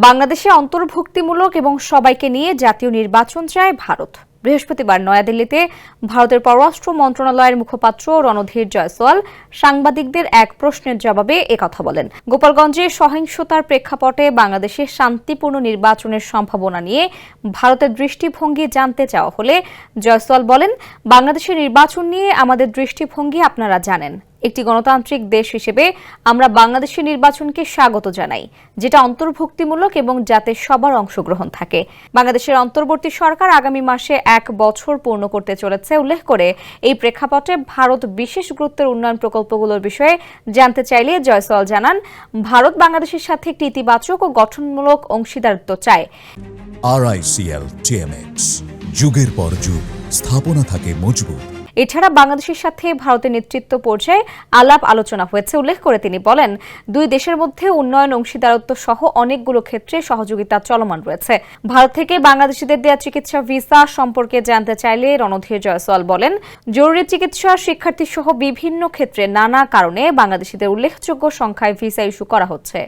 বাংলাদেশে অন্তর্ভুক্তিমূলক এবং সবাইকে নিয়ে জাতীয় নির্বাচন চায় ভারত। বৃহস্পতিবার নয়াদিল্লিতে ভারতের পররাষ্ট্র মন্ত্রণালয়ের মুখপাত্র রণধীর জয়সওয়াল সাংবাদিকদের এক প্রশ্নের জবাবে একথা বলেন। গোপালগঞ্জে সহিংসতার প্রেক্ষাপটে বাংলাদেশে শান্তিপূর্ণ নির্বাচনের সম্ভাবনা নিয়ে ভারতের দৃষ্টিভঙ্গি জানতে চাওয়া হলে জয়সওয়াল বলেন, বাংলাদেশের নির্বাচন নিয়ে আমাদের দৃষ্টিভঙ্গি আপনারা জানেন। একটি গণতান্ত্রিক দেশ হিসেবে আমরা বাংলাদেশের নির্বাচনকে স্বাগত জানাই, যেটা অন্তর্ভুক্তিমূলক এবং যাতে সবার অংশগ্রহণ থাকে। বাংলাদেশের অন্তর্বর্তী সরকার আগামী মাসে 1 বছর পূর্ণ করতে চলেছে উল্লেখ করে এই প্রেক্ষাপটে ভারত বিশেষ গুরুত্বের উন্নয়ন প্রকল্পগুলোর বিষয়ে জানতে চাইলে জয়সওয়াল জানান, ভারত বাংলাদেশের সাথে একটি ইতিবাচক ও গঠনমূলক অংশীদারিত্ব চায়। RICL TMX, যুগের পর যুগ স্থাপনা থাকে মজবুত। এছাড়া বাংলাদেশের সাথে ভারতের নেতৃত্ব পর্যায়ে আলাপ আলোচনা হয়েছে উল্লেখ করে তিনি বলেন, দুই দেশের মধ্যে উন্নয়ন অংশীদারত্ব সহ অনেকগুলো ক্ষেত্রে সহযোগিতা চলমান রয়েছে। ভারত থেকে বাংলাদেশিদের দেওয়া চিকিৎসা ভিসা সম্পর্কে জানতে চাইলে রণধীর জয়সওয়াল বলেন, জরুরি চিকিৎসা, শিক্ষার্থী সহ বিভিন্ন ক্ষেত্রে নানা কারণে বাংলাদেশিদের উল্লেখযোগ্য সংখ্যায় ভিসা ইস্যু করা হচ্ছে।